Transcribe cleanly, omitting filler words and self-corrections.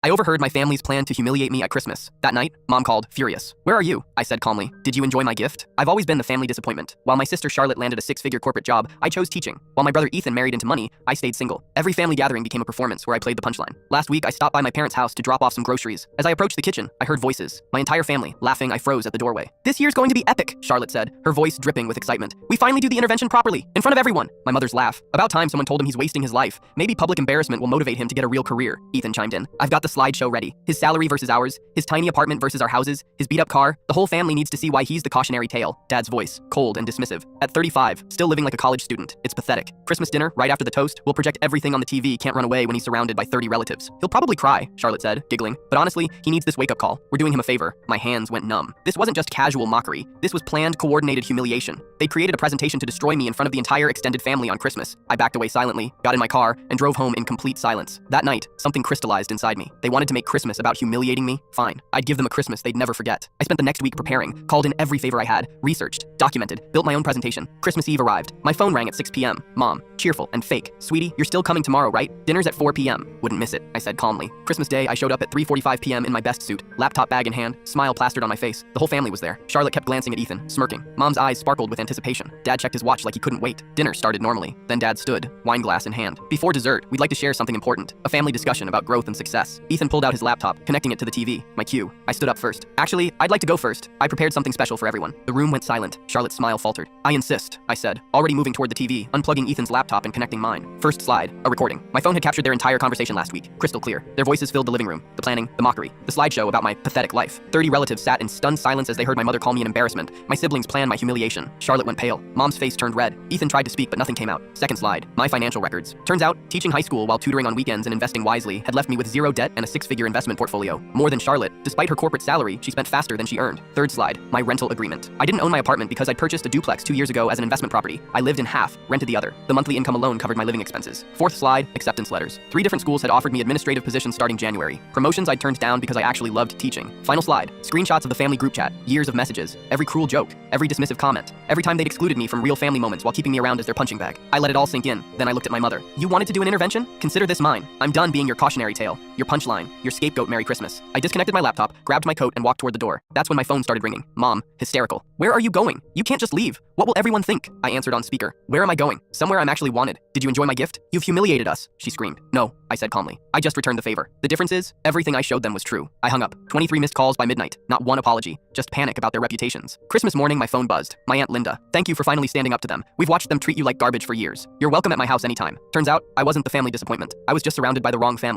I overheard my family's plan to humiliate me at Christmas. That night, Mom called, furious. Where are you? I said calmly. Did you enjoy my gift? I've always been the family disappointment. While my sister Charlotte landed a six-figure corporate job, I chose teaching. While my brother Ethan married into money, I stayed single. Every family gathering became a performance where I played the punchline. Last week, I stopped by my parents' house to drop off some groceries. As I approached the kitchen, I heard voices. My entire family. Laughing, I froze at the doorway. This year's going to be epic, Charlotte said, her voice dripping with excitement. We finally do the intervention properly, in front of everyone. My mother's laugh. About time someone told him he's wasting his life. Maybe public embarrassment will motivate him to get a real career, Ethan chimed in. I've got the slideshow ready. His salary versus ours, his tiny apartment versus our houses, his beat-up car. The whole family needs to see why he's the cautionary tale. Dad's voice, cold and dismissive. At 35, still living like a college student. It's pathetic. Christmas dinner, right after the toast, will project everything on the TV, can't run away when he's surrounded by 30 relatives. He'll probably cry, Charlotte said, giggling. But honestly, he needs this wake-up call. We're doing him a favor. My hands went numb. This wasn't just casual mockery. This was planned, coordinated humiliation. They created a presentation to destroy me in front of the entire extended family on Christmas. I backed away silently, got in my car, and drove home in complete silence. That night, something crystallized inside me. They wanted to make Christmas about humiliating me? Fine. I'd give them a Christmas they'd never forget. I spent the next week preparing, called in every favor I had, researched, documented, built my own presentation. Christmas Eve arrived. My phone rang at 6 p.m. Mom, cheerful and fake. Sweetie, you're still coming tomorrow, right? Dinner's at 4 p.m. Wouldn't miss it, I said calmly. Christmas Day, I showed up at 3:45 p.m. in my best suit, laptop bag in hand, smile plastered on my face. The whole family was there. Charlotte kept glancing at Ethan, smirking. Mom's eyes sparkled with anticipation. Dad checked his watch like he couldn't wait. Dinner started normally. Then Dad stood, wine glass in hand. Before dessert, we'd like to share something important. A family discussion about growth and success. Ethan pulled out his laptop, connecting it to the TV. My cue. I stood up first. Actually, I'd like to go first. I prepared something special for everyone. The room went silent. Charlotte's smile faltered. I insist, I said, already moving toward the TV, unplugging Ethan's laptop and connecting mine. First slide, a recording. My phone had captured their entire conversation last week. Crystal clear. Their voices filled the living room. The planning, the mockery, the slideshow about my pathetic life. 30 relatives sat in stunned silence as they heard my mother call me an embarrassment. My siblings planned my humiliation. Charlotte went pale. Mom's face turned red. Ethan tried to speak, but nothing came out. Second slide, my financial records. Turns out, teaching high school while tutoring on weekends and investing wisely had left me with zero debt and a six-figure investment portfolio. More than Charlotte. Despite her corporate salary, she spent faster than she earned. Third slide, my rental agreement. I didn't own my apartment because I'd purchased a duplex 2 years ago as an investment property. I lived in half, rented the other. The monthly income alone covered my living expenses. Fourth slide, acceptance letters. 3 different schools had offered me administrative positions starting January. Promotions I'd turned down because I actually loved teaching. Final slide, screenshots of the family group chat, years of messages, every cruel joke, every dismissive comment, every time they'd excluded me from real family moments while keeping me around as their punching bag. I let it all sink in. Then I looked at my mother. You wanted to do an intervention? Consider this mine. I'm done being your cautionary tale, your punchline, your scapegoat Merry Christmas. I disconnected my laptop, grabbed my coat, and walked toward the door. That's when my phone started ringing. Mom, hysterical. Where are you going? You can't just leave. What will everyone think? I answered on speaker. Where am I going? Somewhere I'm actually wanted. Did you enjoy my gift? You've humiliated us, she screamed. No, I said calmly. I just returned the favor. The difference is, everything I showed them was true. I hung up. 23 missed calls by midnight. Not one apology. Just panic about their reputations. Christmas morning, my phone buzzed. My Aunt Linda. Thank you for finally standing up to them. We've watched them treat you like garbage for years. You're welcome at my house anytime. Turns out, I wasn't the family disappointment. I was just surrounded by the wrong family.